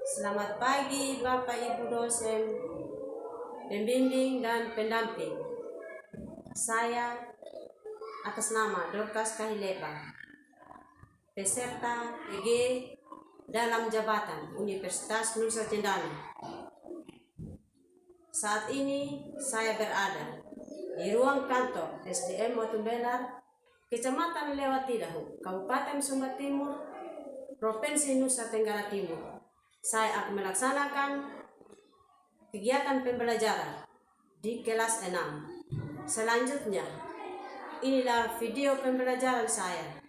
Selamat pagi Bapak Ibu dosen, pembimbing dan pendamping. Saya atas nama Dorcas Kahileba, peserta EG dalam jabatan Universitas Nusa Cendana. Saat ini saya berada di ruang kantor SDM Motumbelar, Kecamatan Lewatidahu, Kabupaten Sumba Timur, Provinsi Nusa Tenggara Timur. Saya akan melaksanakan kegiatan pembelajaran di kelas 6. Selanjutnya, inilah video pembelajaran saya.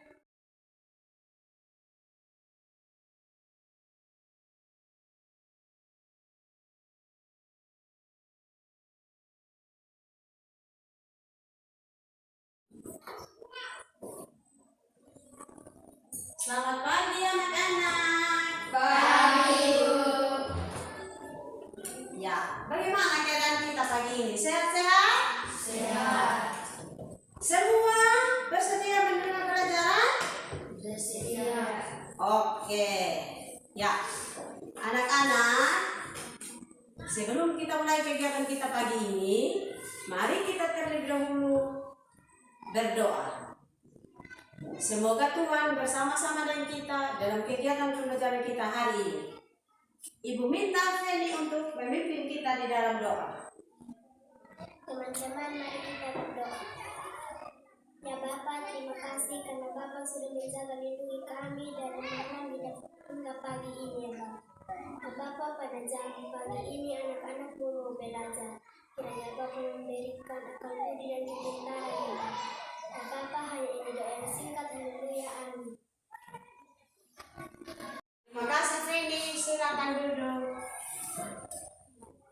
Selamat pagi anak-anak. Pagi, Bu. Ya, bagaimana keadaan kita pagi ini? Sehat-sehat? Sehat. Semua bersedia menerima pelajaran? Bersedia. Oke. Ya, anak-anak, sebelum kita mulai kegiatan kita pagi ini, mari kita terlebih dahulu berdoa. Semoga Tuhan bersama-sama dengan kita dalam kegiatan pembelajaran kita hari ini. Ibu minta Feni untuk memimpin kita di dalam doa. Teman-teman, mari kita berdoa. Ya Bapak, terima kasih karena Bapak sudah menjaga lindungi kami dari malam hingga pagi ini ya Bapak. Bapak, pada jam pagi ini anak-anak mau belajar. Kiranya Bapak memberikan akal budi dan kepintaran ya Bapak. Bapak, hanya ini doa yang singkat, haleluya, amin. Terima kasih Feni, silakan duduk.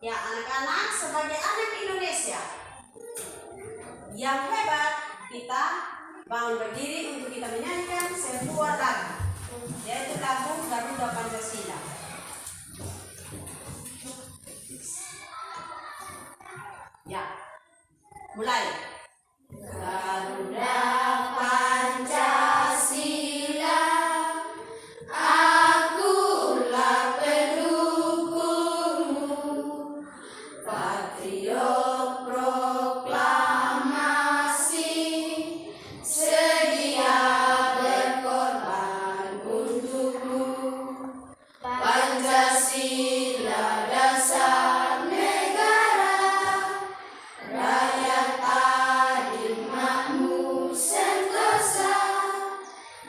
Ya anak-anak, sebagai anak Indonesia yang hebat, kita bangun berdiri untuk kita menyanyikan sebuah lagu, yaitu lagu Garuda Pancasila. Ya, mulai. Garuda Pancasila, akulah pendukungmu, patriot proklamasi, sedia berkorban untukmu. Pancasila dasar negara, rakyat adil makmur sentosa,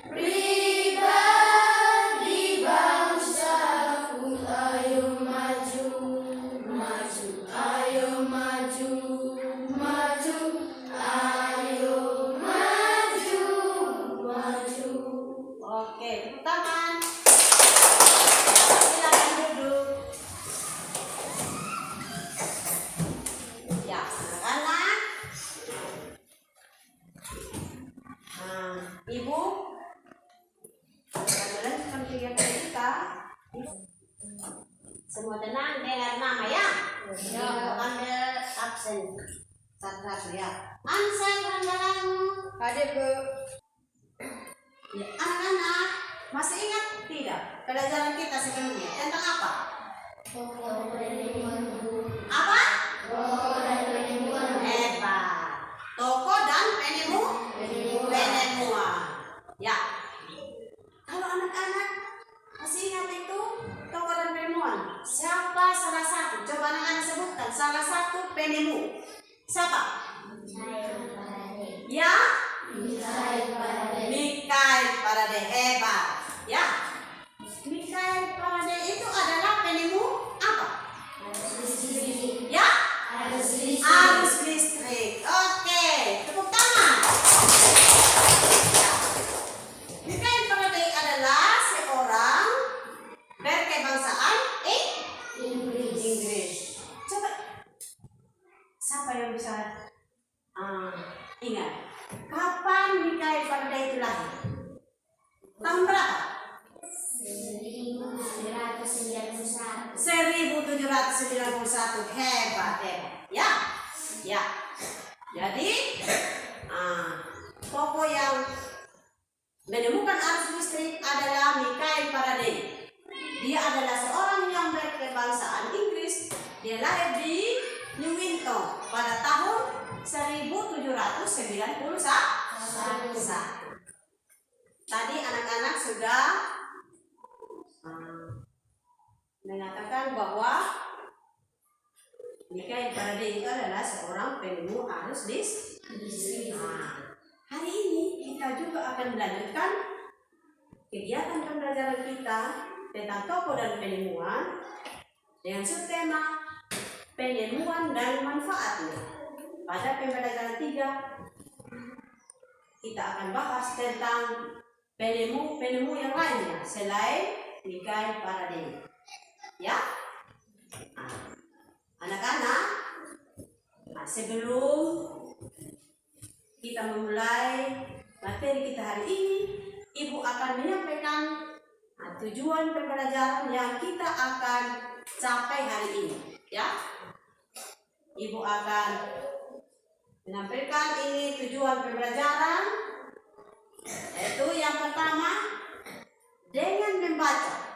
pribadi bangsaku, ayo maju, maju, ayo maju, maju, ayo maju, maju. Oke, tepuk tangan. Silakan duduk. Ya, anak-anak. Ibu, kita melanjutkan kegiatan kita. Semua tenang, dengar nama ya. Ya. Ambil absen satu-satu ya. Ansel Ranggalangu. Hadir, Bu. Ya, anak-anak, masih ingat tidak pelajaran kita sebelumnya tentang apa? Apa? Hebat. Toko dan penemuan. Ya. Kalau anak-anak masih ingat itu toko dan penemuan, siapa salah satu? Coba anak-anak sebutkan salah satu penemu. Siapa? Ya? Mikael Faraday, hebat. Ya. Mikael Faraday itu adalah penemu apa? Ya? Arus listrik. Oke, tepuk tangan. Ya. Mikael Faraday adalah seorang berkebangsaan Inggris. Coba, siapa yang bisa ingat? Kapan Mikael Faraday itu lahir? Tahun berapa? 1791. Hebat. Ya. Ya. Jadi, tokoh yang menemukan arus listrik adalah Mikael Faraday. Dia adalah seorang kebangsaan Inggris. Dia lahir di Newington pada tahun 1791. Tadi anak-anak sudah mengatakan bahwa Mikael Faraday itu adalah seorang penemu arus listrik. Hari ini kita juga akan melanjutkan kegiatan pembelajaran kita tentang toko dan penemuan dengan subtema penemuan dan manfaatnya. Pada pembelajaran 3 kita akan bahas tentang penemu yang lainnya selain Mikael Faraday. Ya, anak-anak, sebelum kita memulai materi kita hari ini, Ibu akan menyampaikan tujuan pembelajaran yang kita akan capai hari ini. Ya, Ibu akan menampilkan ini tujuan pembelajaran, yaitu yang pertama, dengan membaca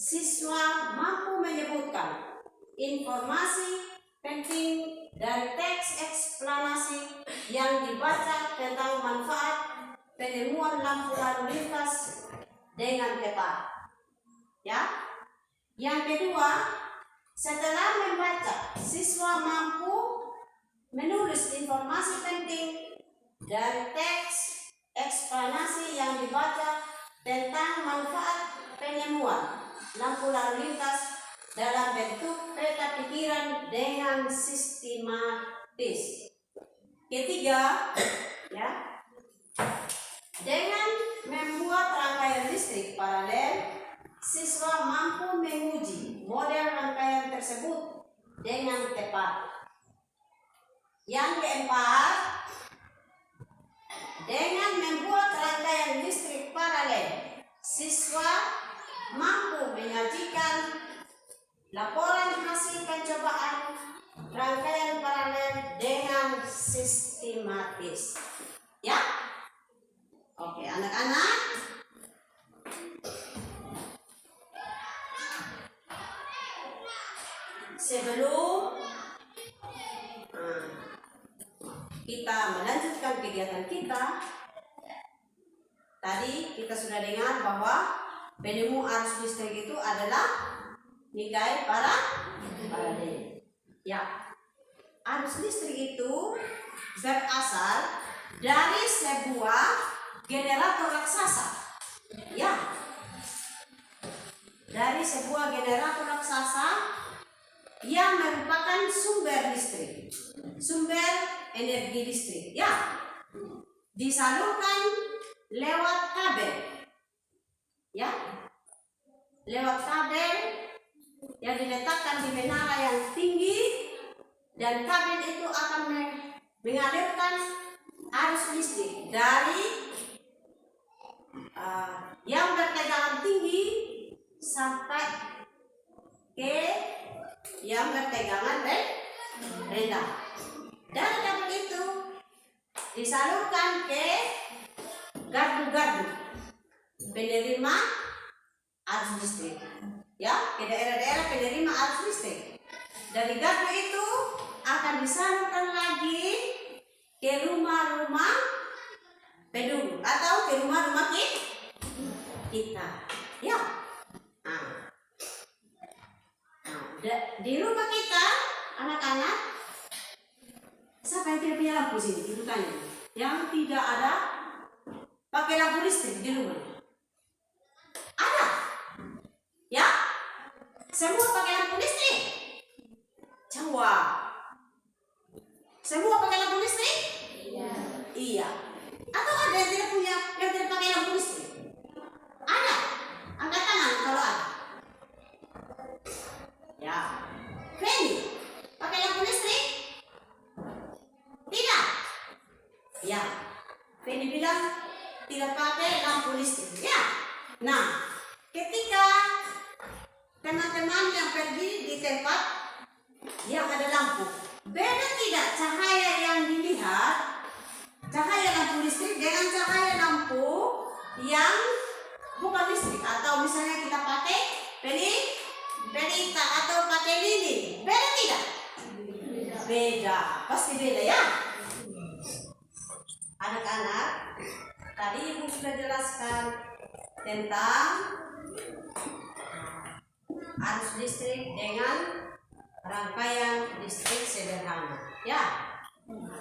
siswa mampu menyebutkan informasi penting dari teks eksplanasi yang dibaca tentang manfaat penemuan lampu lalu lintas dengan tepat. Ya. Yang kedua, setelah membaca, siswa mampu menulis informasi penting dari teks eksplanasi yang dibaca tentang manfaat penemuan lampu lalu lintas dalam bentuk peta pikiran dengan sistematis. Ketiga, ya, dengan membuat rangkaian listrik paralel, siswa mampu menguji model rangkaian tersebut dengan tepat. Yang keempat, dengan membuat rangkaian listrik paralel, siswa mampu menyajikan laporan hasil pencobaan rangkaian paralel dengan sistematis. Ya? Oke, anak-anak. Sebelum kita melanjutkan kegiatan kita, tadi kita sudah dengar bahwa penemu arus listrik itu adalah Mikael Faraday. Ya, arus listrik itu berasal dari sebuah generator raksasa. Ya, dari sebuah generator raksasa yang merupakan sumber listrik, sumber energi listrik. Ya, disalurkan lewat kabel. Ya, lewat kabel yang diletakkan di menara yang tinggi, dan kabel itu akan mengalirkan arus listrik dari yang bertegangan tinggi sampai ke yang bertegangan rendah. Dan kabel itu disalurkan ke gardu-gardu penerima arus listrik. Ya, ke daerah-daerah penerima arus listrik. Dari gardu itu akan disalurkan lagi ke rumah-rumah penduduk atau ke rumah-rumah kita. Ya. Di rumah kita, anak-anak, siapa yang tidak punya lampu sini? Ibu tanya. Yang tidak ada pakai lampu listrik di rumah. Ada? Ya? Semua pakai lampu listrik? Jawab. Semua pakai lampu listrik? Iya. Iya. Atau ada yang tidak punya, yang tidak pakai lampu listrik? Ada? Angkat tangan kalau ada. Ya. Feni, pakai lampu listrik? Tidak? Ya. Feni bilang tidak pakai lampu listrik. Ya. Nah, ketika teman-teman yang pergi di tempat yang ada lampu, beda tidak cahaya yang dilihat, cahaya lampu listrik dengan cahaya lampu yang bukan listrik? Atau misalnya kita pakai pelita atau pakai lilin? Beda tidak? Beda, pasti beda ya. Anak-anak, tadi ibu sudah jelaskan tentang arus listrik dengan rangkaian listrik sederhana. Ya,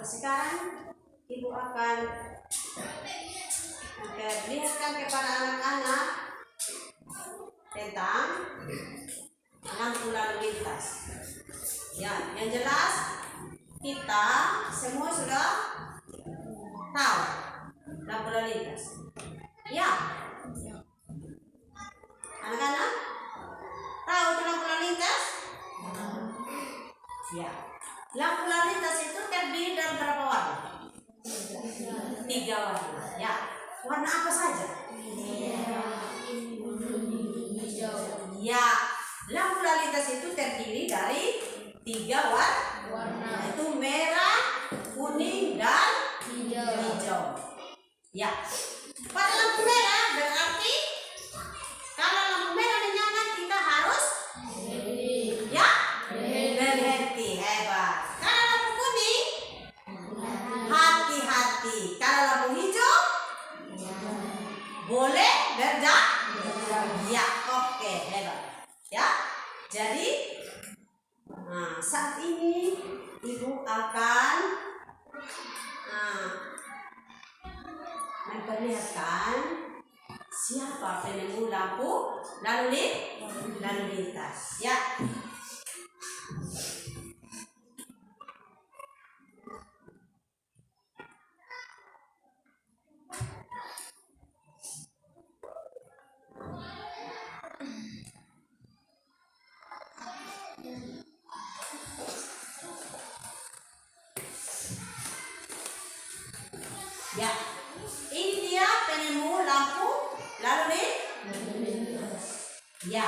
sekarang ibu akan perlihatkan kepada anak-anak tentang lampu lalu lintas. Ya, yang jelas kita semua sudah tahu lampu lalu lintas. Ya, anak-anak tahu itu lampu lalu lintas? Ya, lampu lalu lintas itu terdiri dari berapa warna? 3 warna. Ya, warna apa saja? Ya, lampu lalu lintas itu terdiri dari 3 warna, yaitu merah, kuning, dan hijau. Ya, pada lampu merah berarti kalau lampu merah menyala kita harus ya berhenti. Hebat. Kalau lampu kuning hati-hati. Kalau lampu hijau boleh berjalan. Ya, oke, hebat. Ya, jadi saat ini ibu akan memperlihatkan siapa penemu lampu lalu lintas. Ya. Ya, ini dia penemu lampu lalu lintas. Ya,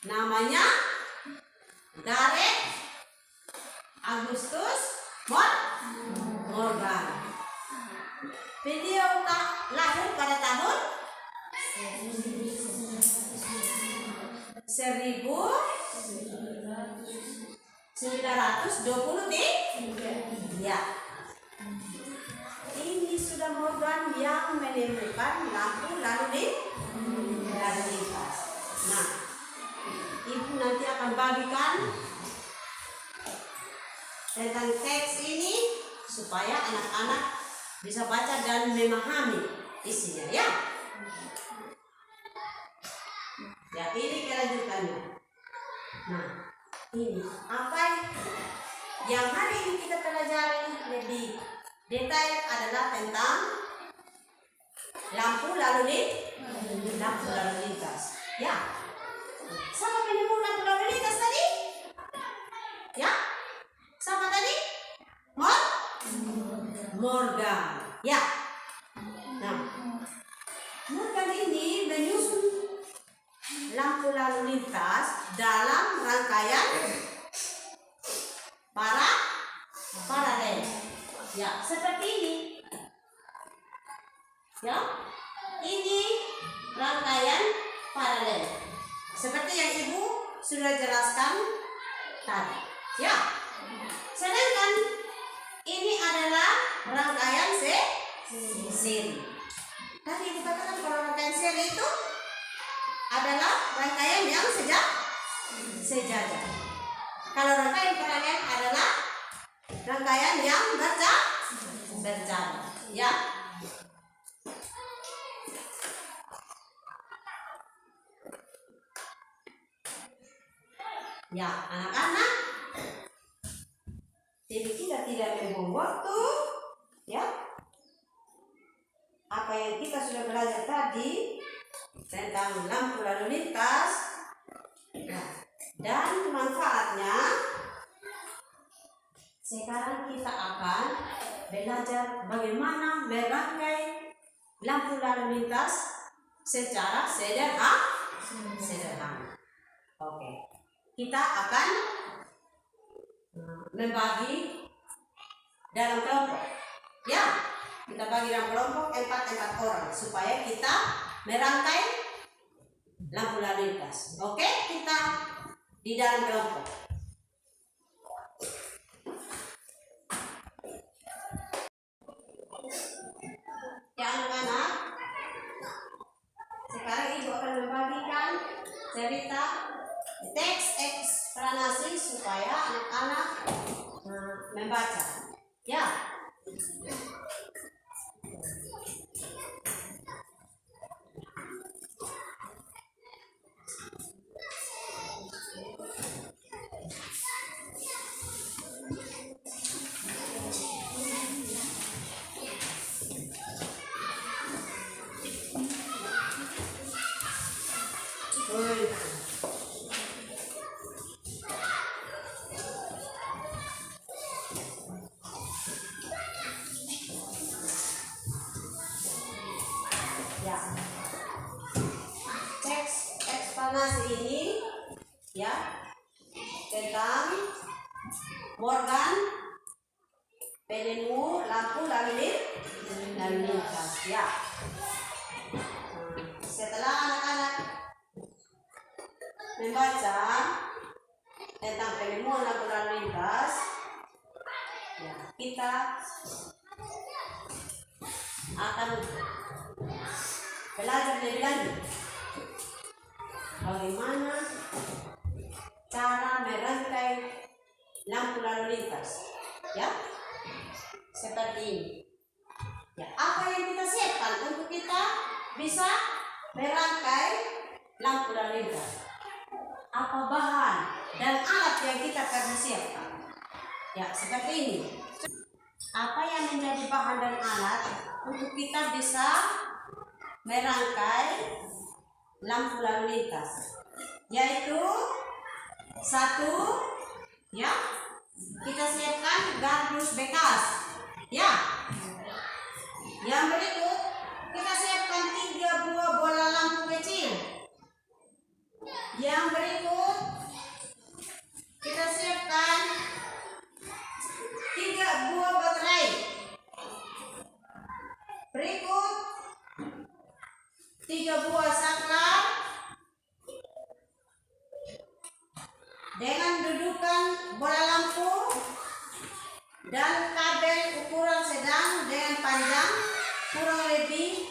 namanya Gareth Augustus Morgan. Beliau lahir pada tahun 1923. Ya. Ini sudah Morgan yang menemukan lampu lalu lintas. Nah, ibu nanti akan bagikan tentang teks ini supaya anak-anak bisa baca dan memahami isinya ya. Ya, ini kelanjutannya. Nah, ini apa yang hari ini kita pelajari lebih detail adalah tentang lampu lalu lintas. Ya, siapa penemu lampu lalu lintas tadi? Ya, siapa tadi? Morgan. Ya. Nah, Morgan ini menyusun lampu lalu lintas dalam rangkaian paralel. Ya, seperti ini. Ya, ini rangkaian paralel. Seperti yang ibu sudah jelaskan tadi. Ya, sedangkan ini adalah rangkaian seri. Tadi ibu katakan kalau rangkaian seri itu adalah rangkaian yang sejajar. Kalau rangkaian paralel adalah rangkaian yang berjalan. Ya. Ya, anak-anak, jadi kita tidak membuang waktu. Ya. Apa yang kita sudah belajar tadi tentang lampu lalu lintas dan manfaatnya, sekarang kita akan belajar bagaimana merangkai lampu lalu lintas secara sederhana. Oke, kita akan membagi dalam kelompok. Ya, kita bagi dalam kelompok 4 orang supaya kita merangkai lampu lalu lintas. Oke, kita di dalam kelompok. Ya anak-anak, sekarang ibu akan membagikan cerita teks eksplanasi supaya anak-anak membaca. Ya. Ya. Teks eksplanasi ini ya tentang Morgan, pelemu, lampu lalu lintas ya. Setelah anak-anak membaca tentang pelemu lampu lalu lintas, ya, kita akan belajar lebih lanjut bagaimana cara merangkai lampu lalu lintas, ya, seperti ini. Ya, apa yang kita siapkan untuk kita bisa merangkai lampu lalu lintas? Apa bahan dan alat yang kita perlu siapkan? Ya, seperti ini. Apa yang menjadi bahan dan alat untuk kita bisa merangkai lampu lalu lintas? Yaitu satu, ya, kita siapkan gardus bekas, ya. Yang berikut kita siapkan 3 buah bola lampu kecil. Yang berikut kita siapkan 3 buah baterai. Berikut 3 buah saklar dengan dudukan bola lampu dan kabel ukuran sedang dengan panjang kurang lebih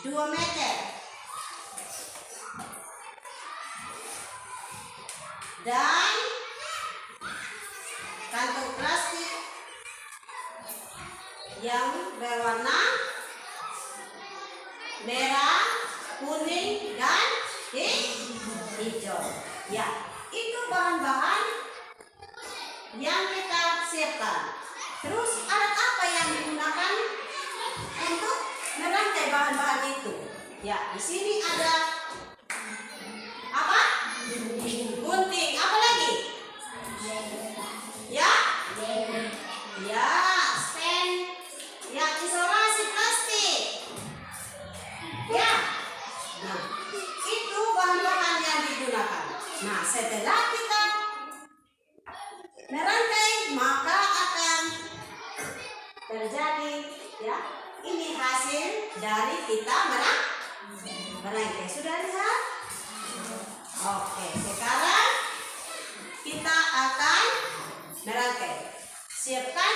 2 meter dan kantong plastik yang berwarna merah, kuning, dan hijau. Ya, itu bahan-bahan yang kita siapkan. Terus alat apa yang digunakan untuk merangkai bahan-bahan itu? Ya, di sini ada apa? Gunting. Apa lagi? Ya? Ya, stand. Ya, isolasi plastik. Ya. Nah, itu bahan-bahan yang digunakan. Nah, setelah kita merangkai, maka akan terjadi, ya, ini hasil dari kita merangkai. Sudah lihat? Oke, sekarang kita akan merangkai. Siapkan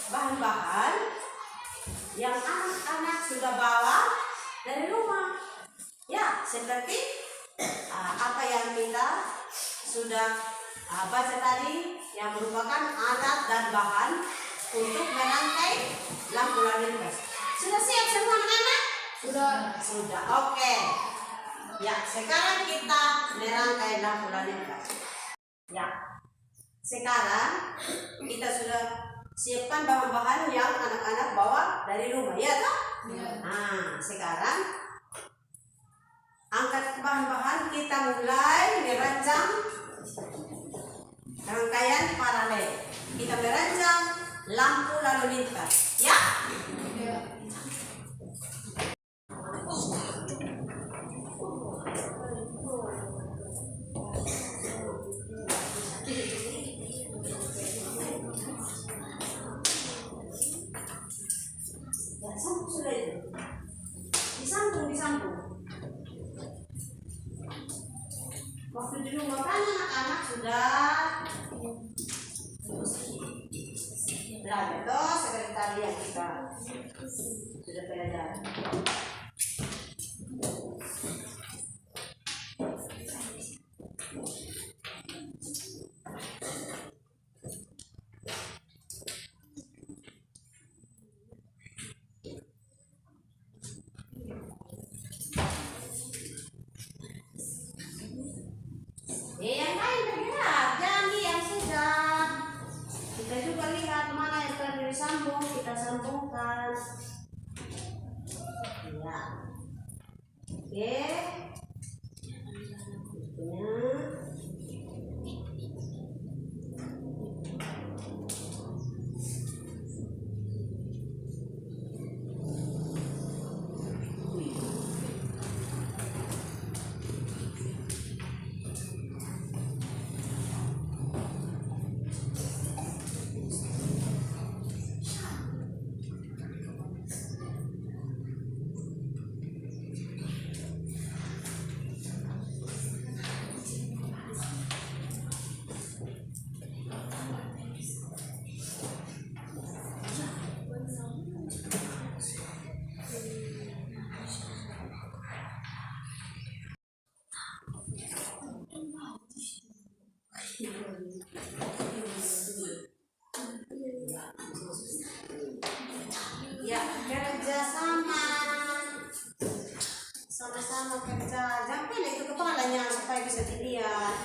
bahan-bahan yang anak-anak sudah bawa dari rumah. Ya, seperti apa yang kita sudah baca tadi, yang merupakan alat dan bahan untuk merangkai lampu lalu lintas. Sudah siap semua anak-anak? Sudah. Oke. Ya, sekarang kita merangkai lampu lalu lintas. Ya. Sekarang kita sudah siapkan bahan-bahan yang anak-anak bawa dari rumah, ya toh? Ya. Nah, sekarang angkat bahan-bahan, kita mulai merancang rangkaian paralel. Kita merancang lampu lalu lintas, ya? Ya. Sudah itu. Disambung. Waktu di rumah kan anak-anak sudah belajar toh sekretariat kita sudah belajar. Yang lain bergerak, jangan diam saja. Kita juga lihat mana yang perlu disambung, kita sambungkan. Ya. Oke. Ya, kerja sama-sama kerja. Jangan pilih itu kepalanya supaya bisa dilihat.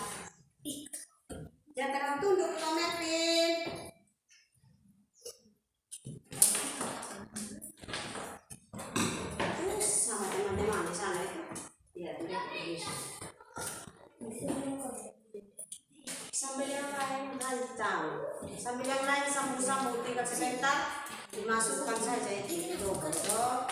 Jangan terlalu tunduk, Pak Melvin. Sama teman-teman di sana itu. Ya, tidak bisa. Sambil yang lain lancang, sambil yang lain sambung-sambung tinggal sebentar, dimasukkan saja itu betul.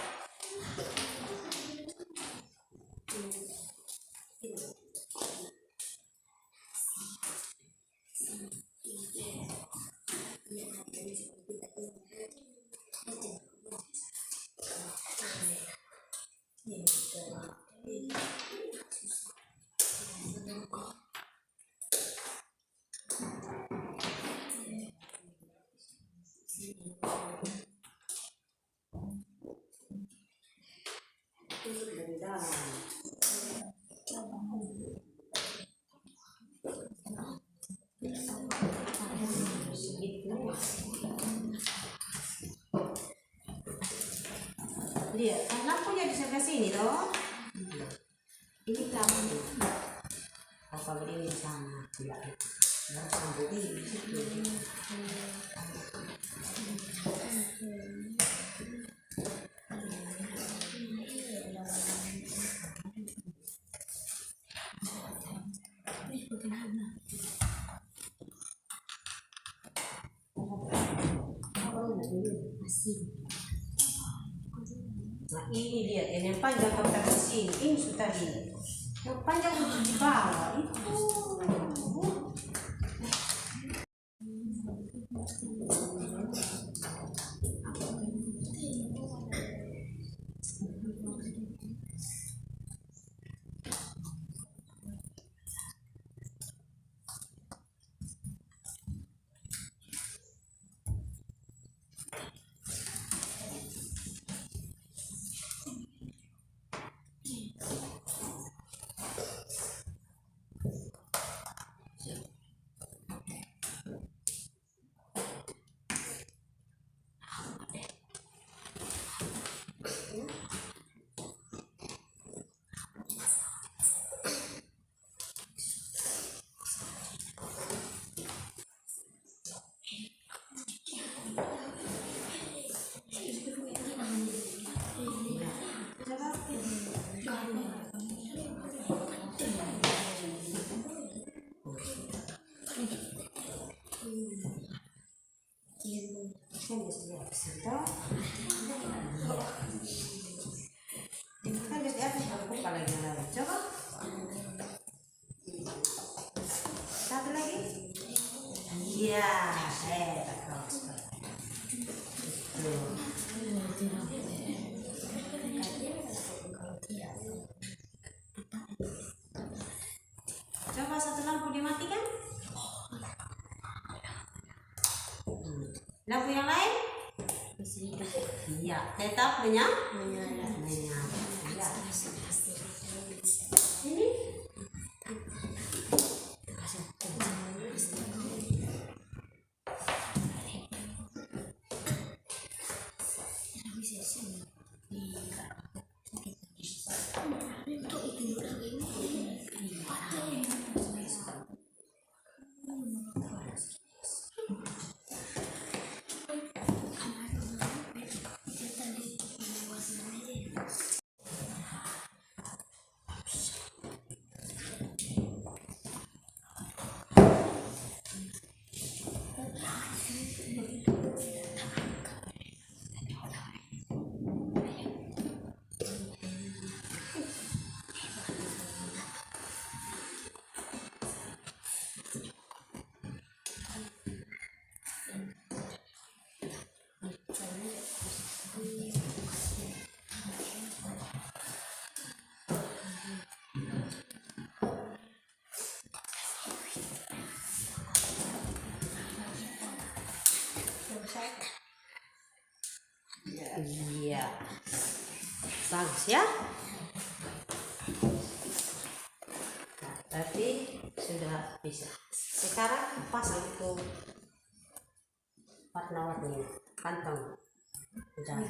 Dari dalam. Lihat, kan lampunya di sebelah sini loh. Ini lampu. Apa berdiri di sana? Tidak. Lampu di situ. Nah ini dia yang panjang sampai ke sini, ini sudah ini. Yang panjang untuk di bawah itu. Satu lagi. Iya, dimatikan. Lampu yang lain? Iya, tetap menyala. Ya. Ini? Iya, bagus ya. Nah, berarti sudah bisa. Sekarang pasang itu warna-warni kantong. Udah.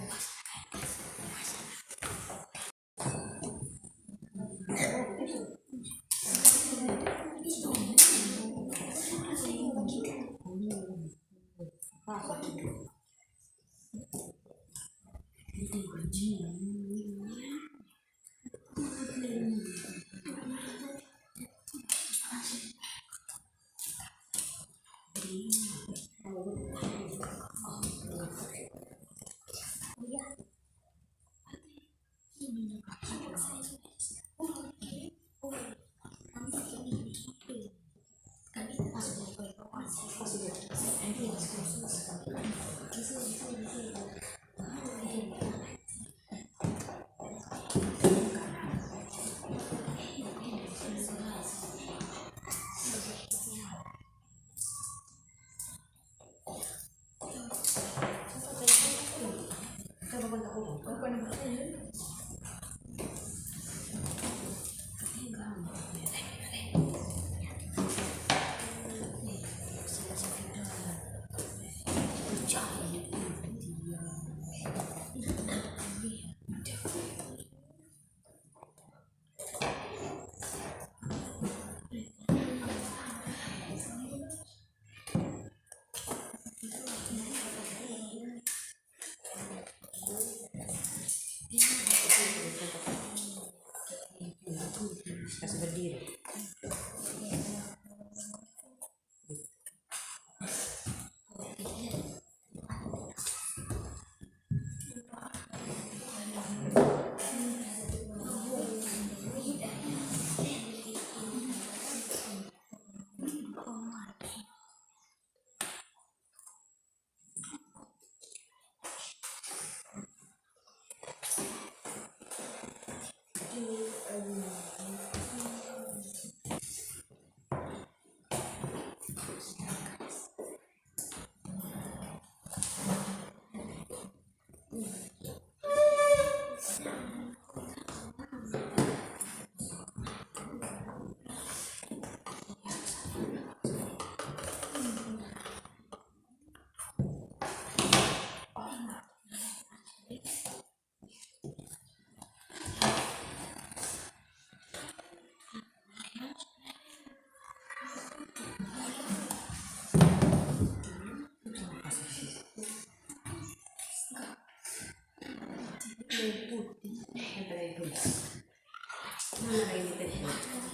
Kasih berdiri.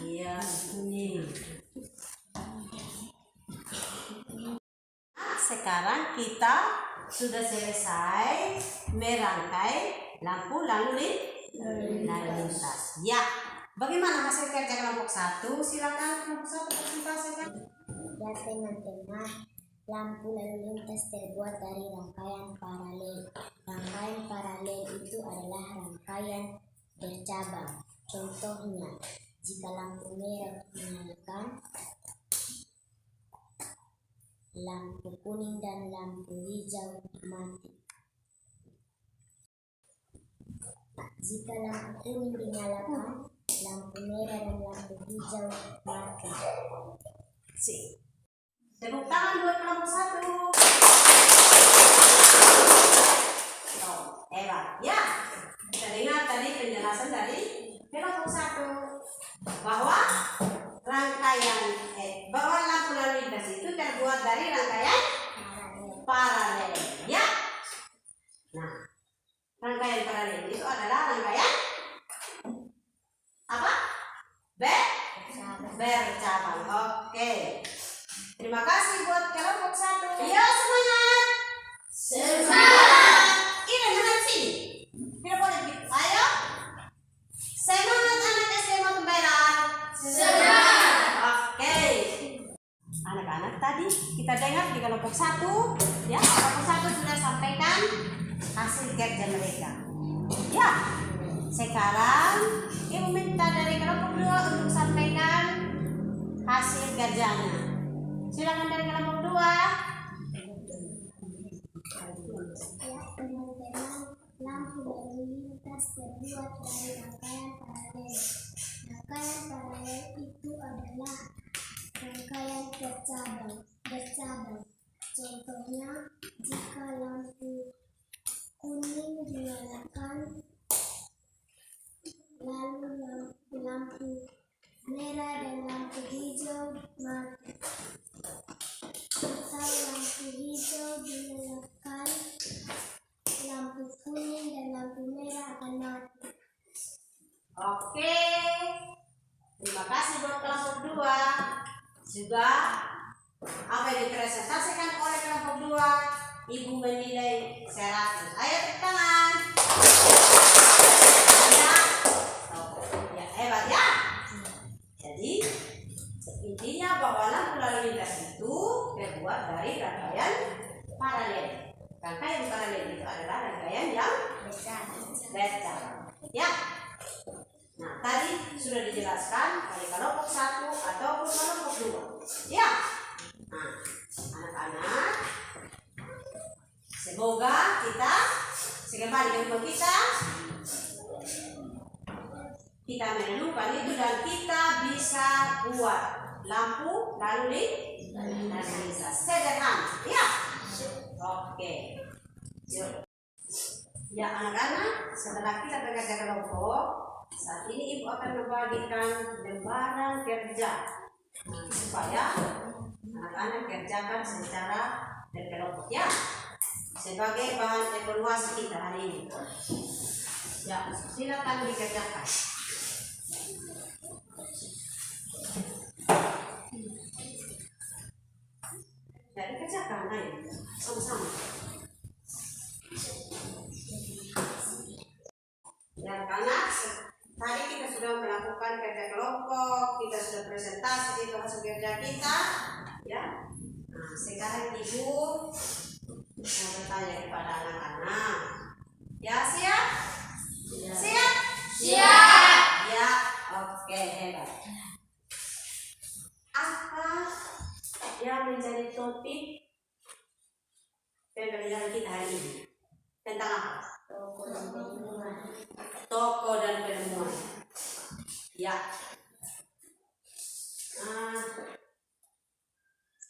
Iya, ini. Sekarang kita sudah selesai merangkai lampu lalu lintas. Ya, bagaimana hasil kerja kelompok 1? Silakan kelompok 1 presentasikan. Ya teman-teman, lampu lalu lintas terbuat dari rangkaian paralel. Rangkaian paralel itu adalah rangkaian bercabang. Contohnya, jika lampu merah dinyalakan, lampu kuning dan lampu hijau mati. Jika lampu kuning dinyalakan, lampu merah dan lampu hijau mati. Tepuk tangan buat kelompok 1. Oh, hebat. Ya, kita dengar tadi penjelasan dari kelompok 1 bahwa bahwa lampu lalu lintas itu terbuat dari rangkaian paralel. Ya. Nah, rangkaian paralel itu adalah rangkaian apa? Bercabang. Oke. Terima kasih buat kelompok 1. Ayo semangat. Semangat. Ini dengan sini. Tidak boleh gitu. Ayo. Semangat anak SD Motemberan. Semangat. Oke. Anak-anak tadi kita dengar di kelompok 1, ya, kelompok 1 sudah sampaikan hasil kerja mereka. Ya. Sekarang Ibu minta dari kelompok 2 untuk sampaikan hasil kerjanya. Silakan dari kelompok 2. Ya, teman-teman, lampu lalu lintas terbuat dari rangkaian paralel. Rangkaian paralel itu adalah rangkaian bercabang. Contohnya, jika lampu kuning dinyalakan, lalu lampu merah dan lampu hijau mati. Atau lampu hijau dinyalakan, lampu kuning dan lampu merah akan mati. Oke. Terima kasih buat kelompok 2. Juga apa yang dipresentasikan oleh kelompok 2, Ibu menilai 100. Ayo tepuk tangan. Ya. Ya, hebat ya. Jadi intinya bahwa lampu lalu lintas itu terbuat dari rangkaian paralel. Rangkaian paralel itu adalah rangkaian yang bercabang. Ya. Nah, tadi sudah dijelaskan oleh kelompok 1 ataupun kelompok 2. Ya. Nah, anak-anak, semoga kita kembali ke rumah kita menemukan itu dan kita bisa buat lampu lalu lintas sederhana. Ya. Oke. Yuk. Ya anak-anak, setelah kita bekerja kelompok, saat ini Ibu akan membagikan lembaran kerja supaya anak-anak kerjakan secara berkelompok ya, sebagai bahan evaluasi kita hari ini. Ya, silakan dikerjakan. Jadi kerjakan, ayo sama-sama. Ya, karena tadi kita sudah melakukan kerja kelompok, kita sudah presentasi itu hasil kerja kita, ya. Nah, sekarang Ibu mau bertanya kepada anak-anak. Ya, siap? Ya. Siap? Siap. Ya, oke, hebat. Apa yang menjadi topik pembelajaran kita hari ini? Tentang apa? Toko dan penemuan. Ya.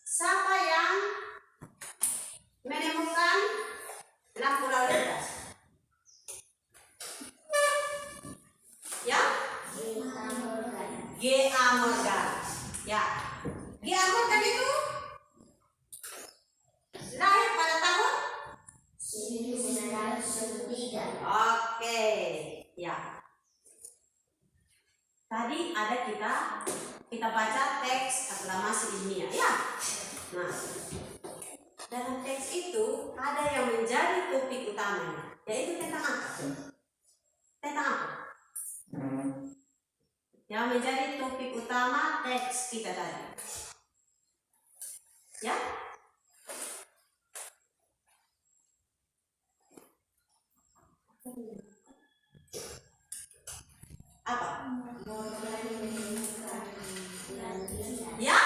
Siapa yang menemukan lampu lalu lintas? Ya? G.A. Morgan. Ya. G.A. Morgan itu lahir pada tahun 1903. Oke, ya. Tadi ada kita baca teks aklamasi ilmiah, ya. Nah, dalam teks itu ada yang menjadi topik utamanya, yaitu tentang apa? Tentang apa? Yang menjadi topik utama teks kita tadi. Ya? Apa? Ya?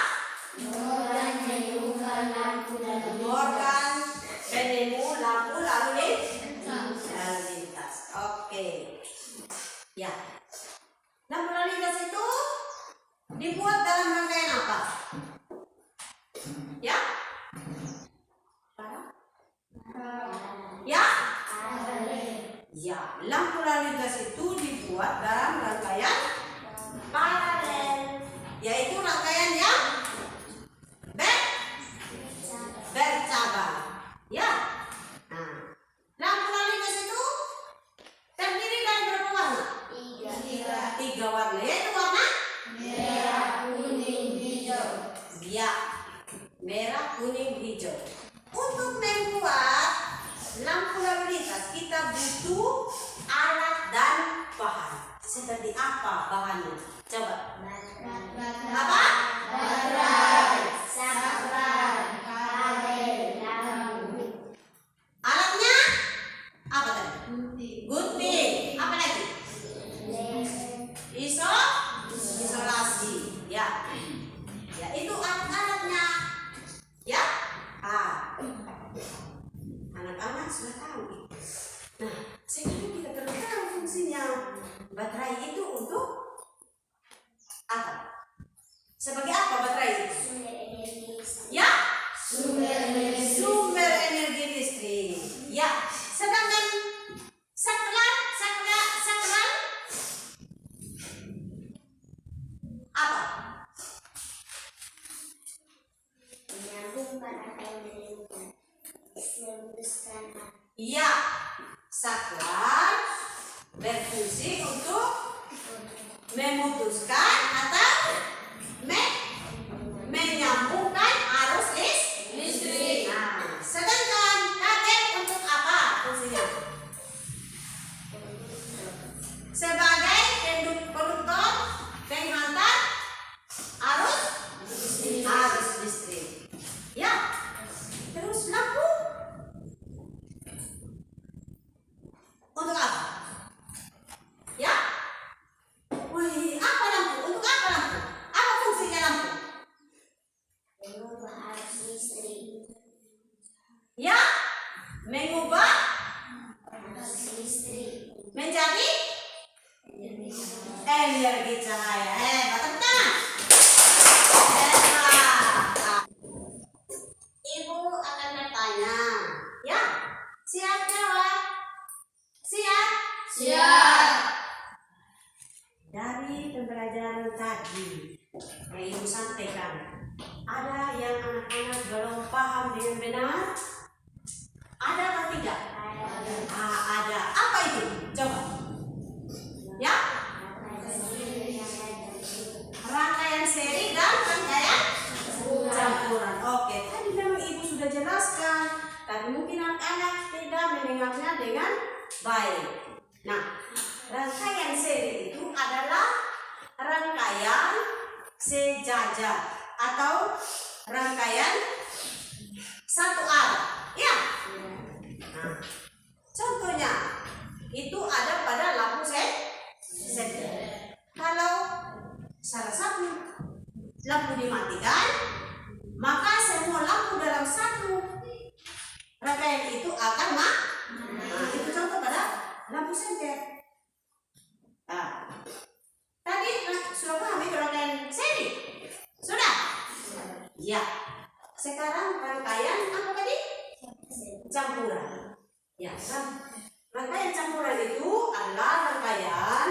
Morgan menemukan lampu lalu lintas itu dibuat dalam rangkaian apa? Ya? Ya? Ya, lampu lalu lintas itu dibuat dalam rangkaian paralel, yaitu rangkaian yang bercabang. Ya. Nah, lampu lalu lintas itu terdiri dari berapa warna? Tiga warna, yaitu warna Merah, kuning, hijau. ya, merah, kuning, hijau. Untuk membuat lampu lalu lintas kita butuh alat dan bahan. Seperti apa bahannya? Coba. Apa? Baterai, saklar, kabel, lampu. Alatnya apa tadi? Gunting. Apa lagi? Isolasi. Ya. Ya, itu alat-alatnya. Ya. Anak-anak sudah tahu. Nah, sekarang kita perlu tahu fungsinya. Baterai itu untuk apa? Sebagai apa baterai itu? Sumber energi listrik. Ya, Sumber energi listrik. sumber energi listrik. Ya, sedangkan saklar apa? Menyambungkan atau menyambungkan. Memutuskan Ya, saklar berfungsi untuk memutuskan atau menyambungkan arus listrik. Nah, sedangkan kabel untuk apa fungsinya? Sebagai konduktor penghantar arus listrik. Ya. Terus lampu untuk apa? Ya. Wih, apa lampu? Untuk apa lampu? Apa fungsinya lampu? mengubah arus listrik. Ya, mengubah Arus listrik. menjadi energi cahaya. Hebat, tepuk tangan. Hebat. Ibu akan bertanya. Ya, siap jawab? Siap? Siap. Dari pembelajaran tadi yang Ibu sampaikan, ada yang anak-anak belum paham dengan benar? Ada atau tidak? Ada. Apa itu? Coba. Ya? Rangkaian seri dan rangkaian campuran. Oke, tadi memang Ibu sudah jelaskan, tapi mungkin anak-anak tidak mendengarnya dengan baik. Nah, rangkaian seri itu adalah rangkaian sejajar atau rangkaian satu arah. Ya. Nah, contohnya itu ada pada lampu senter. Kalau salah satu lampu dimatikan, maka semua lampu dalam satu rangkaian itu akan Nah, itu contoh pada lampu senter. Nah, tadi sudah paham itu rangkaian seri? Sudah? Ya. Sekarang rangkaian apa tadi? Campuran. Ya, rangkaian campuran itu adalah rangkaian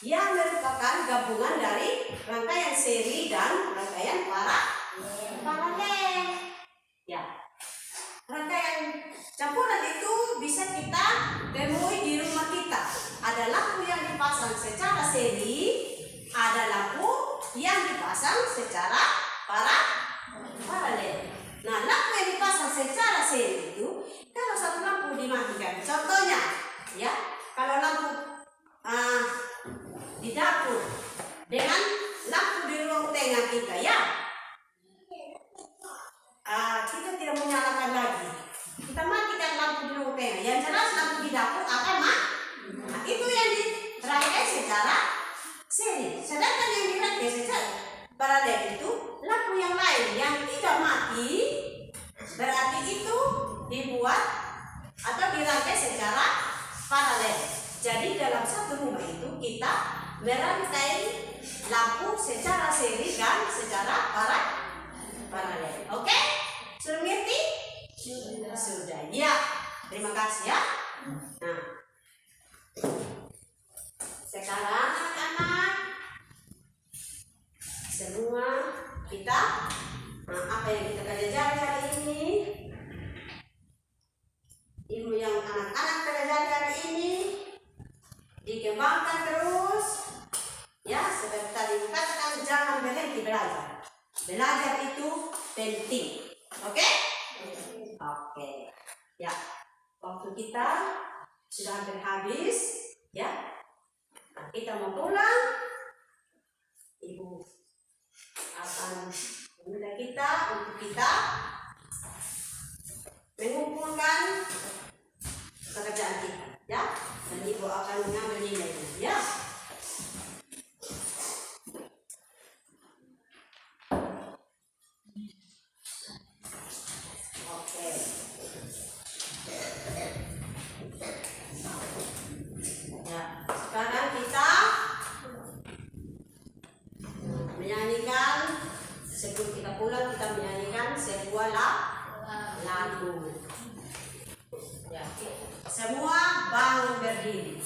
yang merupakan gabungan dari rangkaian seri dan rangkaian paralel. Ya. Rangkaian campuran itu bisa kita temui di rumah kita. Ada lampu yang dipasang secara seri, ada lampu yang dipasang secara paralel. Nah, lampu yang dipasang secara seri itu, kalau satu lampu dimatikan, contohnya, ya, kalau lampu di dapur dengan lampu di ruang tengah kita, ya, kita tidak menyalakan lagi. Kita matikan lampu di ruang tengah. Yang jelas lampu di dapur akan Nah, itu yang dirangkai secara seri. Sedangkan yang dirangkai secara paralel itu lampu yang lain yang tidak mati, berarti itu dibuat atau dirangkai secara paralel. Jadi dalam satu rumah itu kita merangkai lampu secara seri dan secara paralel. Oke? Sudah mengerti? Sudah. Ya. Terima kasih ya. Nah, sekarang anak-anak semua kita, apa yang kita pelajari hari ini, ilmu yang anak-anak pelajari hari ini dikembangkan terus. Ya, seperti tadi katakan, jangan berhenti belajar. Belajar itu penting. Oke? Oke. Ya, waktu kita sudah hampir habis. Ya, nah, kita mau pulang. Ibu akan meminta kita untuk kita mengumpulkan pekerjaan kita. Ya, dan ibu akan mengambil nilainya. Ya. Sekarang kita menyanyikan, sebelum kita pulang kita menyanyikan sebuah lagu. Ya. Semua bangun berdiri.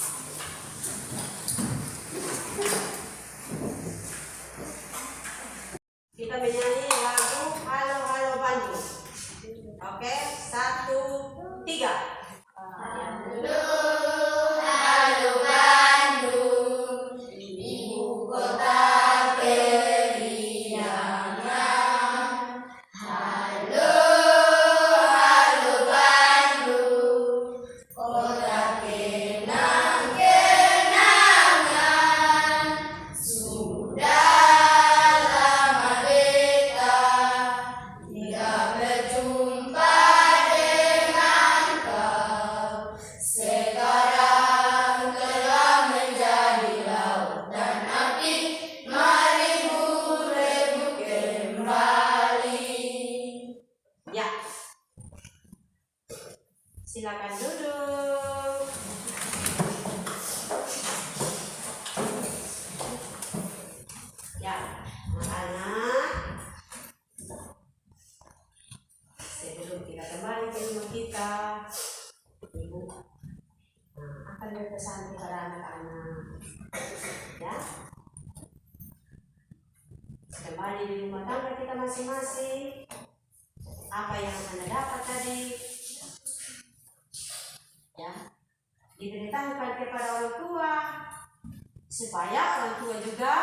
Kita menyanyi lagu Halo Halo Bandung. Oke, 1, 3. Silakan duduk. Ya, anak-anak, sebelum kita kembali ke rumah kita, ibu akan berpesan kepada anak-anak. Ya, kembali di rumah tangga kita masing-masing. Apa yang Anda dapat tadi? Ya, diberitahukan kepada orang tua supaya orang tua juga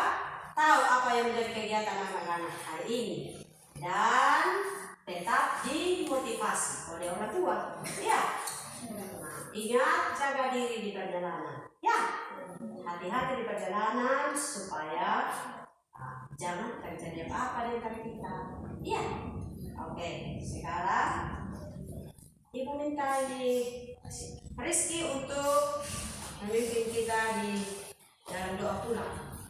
tahu apa yang menjadi kegiatan anak-anak hari ini dan tetap dimotivasi oleh orang tua. Ya, ingat jaga diri di perjalanan. Ya, hati-hati di perjalanan supaya jangan terjadi apa-apa dengan kita. Ya, oke. Sekarang ibu minta Rizky untuk memimpin kita di dalam doa pulang.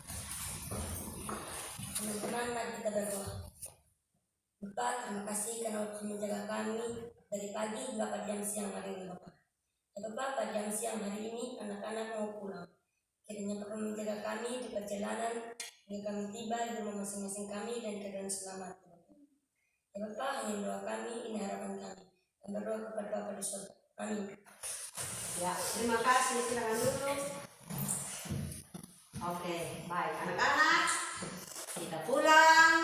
Teman-teman, mari kita berdoa. Bapak, terima kasih karena untuk menjaga kami dari pagi hingga pada jam siang hari ini, Bapak. Ya Bapak, pada jam siang hari ini anak-anak mau pulang. Kiranya Bapak menjaga kami di perjalanan hingga kami tiba di rumah masing-masing kami dan keadaan selamat. Ya Bapak, hanya doa kami, ini harapan kami. Dan berdoa kepada Bapak di surga. Amin. Ya, terima kasih. Silakan duduk. Oke, baik anak-anak, kita pulang.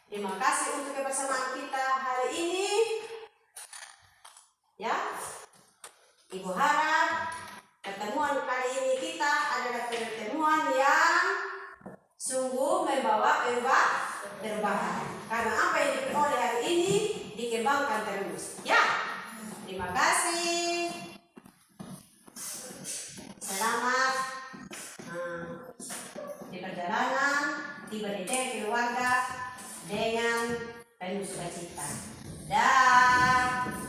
Terima kasih untuk kebersamaan kita hari ini. Ya, Ibu harap pertemuan kali ini kita adalah pertemuan yang sungguh membawa perubahan. Karena apa yang diperoleh hari ini dikembangkan terus. Ya, terima kasih. Selamat di perjalanan, tiba di keluarga dengan penuh sukacita. Dah.